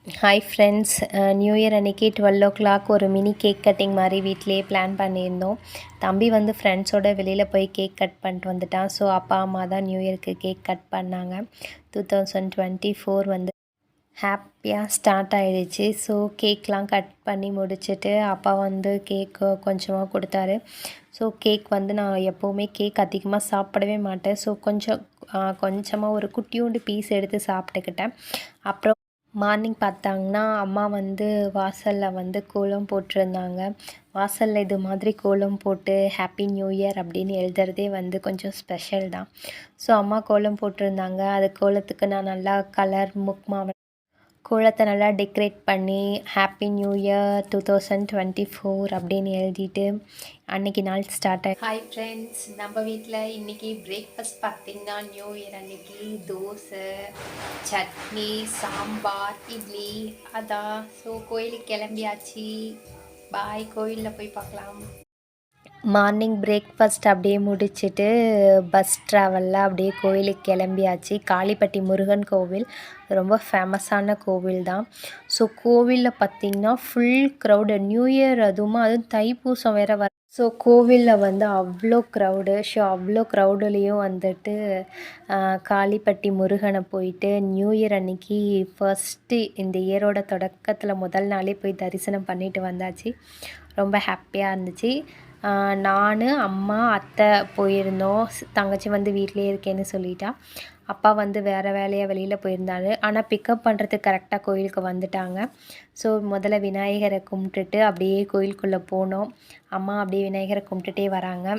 Hi friends, new year அன்றைக்கி 12 ஒரு mini cake cutting மாதிரி வீட்டிலேயே பிளான் பண்ணியிருந்தோம். தம்பி வந்து ஃப்ரெண்ட்ஸோடு வெளியில் போய் கேக் கட் பண்ணிட்டு வந்துட்டான். ஸோ அப்பா அம்மா தான் நியூ இயருக்கு கேக் கட் பண்ணாங்க. 2024 வந்து ஹாப்பியாக ஸ்டார்ட் ஆகிடுச்சு. ஸோ கேக்லாம் கட் பண்ணி முடிச்சுட்டு அப்பா வந்து கேக்கு கொஞ்சமாக கொடுத்தாரு. ஸோ கேக் வந்து நான் எப்போவுமே கேக் அதிகமாக சாப்பிடவே மாட்டேன். ஸோ கொஞ்சமாக ஒரு குட்டியோண்டு பீஸ் எடுத்து சாப்பிட்டுக்கிட்டேன். அப்புறம் மார்னிங் பார்த்தாங்கன்னா அம்மா வந்து வாசலில் வந்து கோலம் போட்டிருந்தாங்க. வாசலில் இது மாதிரி கோலம் போட்டு ஹாப்பி நியூ இயர் அப்படின்னு எழுதுறதே வந்து கொஞ்சம் ஸ்பெஷல் தான். ஸோ அம்மா கோலம் போட்டிருந்தாங்க. அது கோலத்துக்கு நான் நல்லா கலர் கோலத்தை நல்லா டெக்கரேட் பண்ணி ஹாப்பி நியூ இயர் 2024 அப்படின்னு எழுதிட்டு அன்றைக்கி நாள் ஸ்டார்ட் ஆகி. ஹாய் ஃப்ரெண்ட்ஸ், நம்ம வீட்டில் இன்றைக்கி பிரேக்ஃபாஸ்ட் பார்த்திங்கன்னா நியூ இயர் அன்றைக்கி தோசை, சட்னி, சாம்பார், இட்லி அதான். ஸோ கோயிலுக்கு கிளம்பியாச்சு. பாய், கோயிலில் போய் பார்க்கலாம். மார்னிங் பிரேக்ஃபாஸ்ட் அப்படியே முடிச்சுட்டு பஸ் ட்ராவலில் அப்படியே கோயிலுக்கு கிளம்பியாச்சு. காளிப்பட்டி முருகன் கோவில் ரொம்ப ஃபேமஸான கோவில் தான். ஸோ கோவிலில் பார்த்திங்கன்னா ஃபுல் க்ரௌடு. நியூ இயர் அதுவும் தைப்பூசம் வேறு ஸோ கோவிலில் வந்து அவ்வளோ க்ரௌடு. ஸோ அவ்வளோ க்ரௌடுலேயும் வந்துட்டு காளிப்பட்டி முருகனை போயிட்டு நியூ இயர் அன்றைக்கி ஃபஸ்ட்டு இந்த இயரோட தொடக்கத்தில் முதல் நாளே போய் தரிசனம் பண்ணிட்டு வந்தாச்சு. ரொம்ப ஹாப்பியாக இருந்துச்சு. நான், அம்மா, அத்தை போயிருந்தோம். தங்கச்சி வந்து வீட்டிலே இருக்கேன்னு சொல்லிட்டா. அப்பா வந்து வேறு வேலையாக வெளியில் போயிருந்தாரு. ஆனால் பிக்கப் பண்ணுறதுக்கு கரெக்டாக கோயிலுக்கு வந்துட்டாங்க. ஸோ முதல்ல விநாயகரை கும்பிட்டுட்டு அப்படியே கோயிலுக்குள்ளே போனோம். அம்மா அப்படியே விநாயகரை கும்பிட்டுட்டே வராங்க.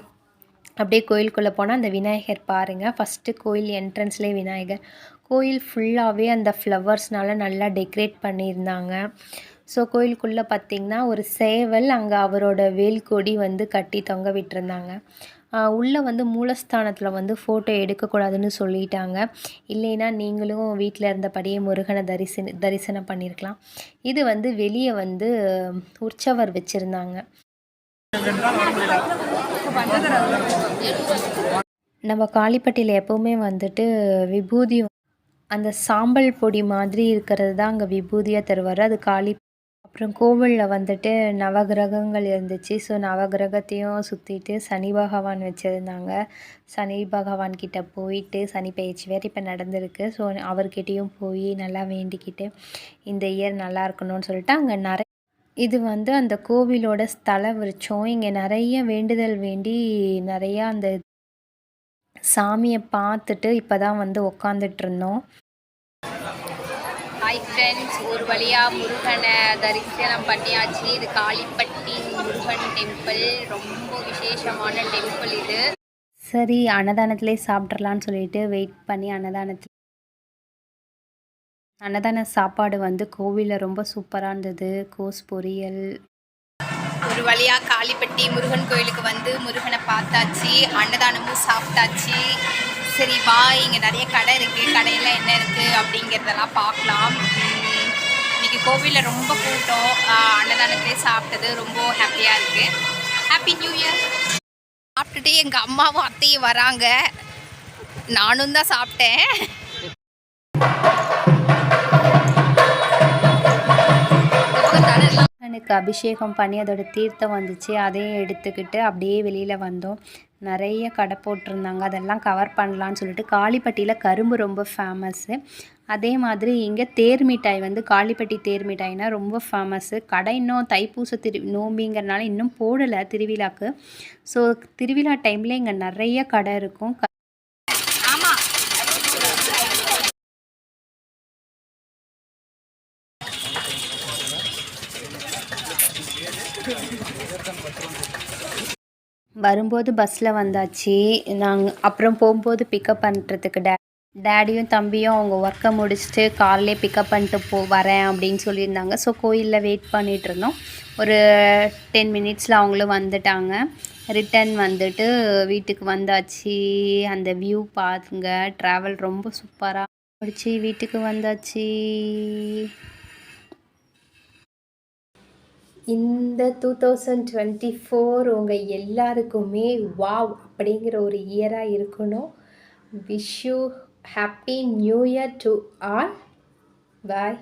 அப்படியே கோயிலுக்குள்ளே போனால் அந்த விநாயகர் பாருங்கள். ஃபஸ்ட்டு கோயில் என்ட்ரன்ஸ்லேயே விநாயகர். கோயில் ஃபுல்லாகவே அந்த ஃப்ளவர்ஸ்னால நல்லா டெக்கரேட் பண்ணியிருந்தாங்க. ஸோ கோயிலுக்குள்ளே பார்த்திங்கன்னா ஒரு சேவல், அங்கே அவரோட வேல்கொடி வந்து கட்டி தொங்க விட்டுருந்தாங்க. உள்ளே வந்து மூலஸ்தானத்தில் வந்து ஃபோட்டோ எடுக்கக்கூடாதுன்னு சொல்லிட்டாங்க. இல்லைன்னா நீங்களும் வீட்டில் இருந்தபடியே முருகனை தரிசனம் பண்ணியிருக்கலாம். இது வந்து வெளியே வந்து உற்சவர் வச்சுருந்தாங்க. நம்ம காளிப்பட்டியில் எப்போவுமே வந்துட்டு விபூதி அந்த சாம்பல் பொடி மாதிரி இருக்கிறது தான் அங்கே விபூதியாக தருவார். அது அப்புறம் கோவிலில் வந்துட்டு நவகிரகங்கள் இருந்துச்சு. ஸோ நவகிரகத்தையும் சுற்றிட்டு சனி பகவான் வச்சுருந்தாங்க. சனி பகவான் கிட்டே போயிட்டு சனி பயிற்சி வேறு இப்போ நடந்திருக்கு. ஸோ அவர்கிட்டையும் போய் நல்லா வேண்டிக்கிட்டு இந்த இயர் நல்லா இருக்கணும்னு சொல்லிட்டு அங்கே இது வந்து அந்த கோவிலோட ஸ்தல விருட்சம். இங்கே நிறைய வேண்டுதல் வேண்டி நிறையா அந்த சாமியை பார்த்துட்டு இப்போ தான் வந்து உக்காந்துட்ருந்தோம். ஹாய் ஃப்ரெண்ட்ஸ், ஒரு வழியாக முருகனை தரிசனம் பண்ணியாச்சு. இது காளிப்பட்டி முருகன் டெம்பிள். ரொம்ப விசேஷமான டெம்பிள் இது. சரி, அன்னதானத்திலே சாப்பிட்றலான்னு சொல்லிட்டு வெயிட் பண்ணி அன்னதான சாப்பாடு வந்து கோவிலில் ரொம்ப சூப்பராக இருந்தது. கோஸ் பொரியல். ஒரு வழியாக காளிப்பட்டி முருகன் கோயிலுக்கு வந்து முருகனை பார்த்தாச்சு. அன்னதானமும் சாப்பிட்டாச்சு. சரி பாய், இங்கே நிறைய கடை இருக்குது. கடையில் என்ன இருக்குது அப்படிங்கிறதெல்லாம் பார்க்கலாம். இன்றைக்கி கோவிலில் ரொம்ப கூட்டம். அன்னதானத்திலே சாப்பிட்டது ரொம்ப ஹாப்பியாக இருக்குது. Happy new year. சாப்பிட்டுட்டு எங்கள் அம்மாவும் அத்தையும் வராங்க. நானும் தான் சாப்பிட்டேன். எனக்கு அபிஷேகம் பண்ணி அதோட தீர்த்தம் வந்துச்சு. அதையும் எடுத்துக்கிட்டு அப்படியே வெளியில் வந்தோம். நிறைய கடை போட்டிருந்தாங்க. அதெல்லாம் கவர் பண்ணலான்னு சொல்லிட்டு. காளிப்பட்டியில் கரும்பு ரொம்ப ஃபேமஸ்ஸு. அதே மாதிரி இங்கே தேர் மிட்டாய் வந்து காளிப்பட்டி தேர் மிட்டாய்னா ரொம்ப ஃபேமஸ்ஸு. கடை இன்னும் தைப்பூச நோம்பிங்கிறனால இன்னும் போடலை திருவிழாக்கு. ஸோ திருவிழா டைமில் இங்கே நிறைய கடை இருக்கும். வரும்போது பஸ்ஸில் வந்தாச்சு. அப்புறம் போகும்போது பிக்கப் பண்ணுறதுக்கு டேடியும் தம்பியும் அவங்க ஒர்க்கை முடிச்சுட்டு கார்லேயே பிக்கப் பண்ணிட்டு வரேன் அப்படின்னு சொல்லியிருந்தாங்க. ஸோ கோயிலில் வெயிட் பண்ணிகிட்ருந்தோம். ஒரு 10 மினிட்ஸில் அவங்களும் வந்துட்டாங்க. ரிட்டன் வந்துட்டு வீட்டுக்கு வந்தாச்சு. அந்த வியூ பாருங்க. ட்ராவல் ரொம்ப சூப்பராக முடிச்சு வீட்டுக்கு வந்தாச்சு. இந்த 2024 உங்கள் எல்லாருக்குமே வாவ் அப்படிங்கிற ஒரு இயராக இருக்கணும். Wish you happy new year to all. Bye.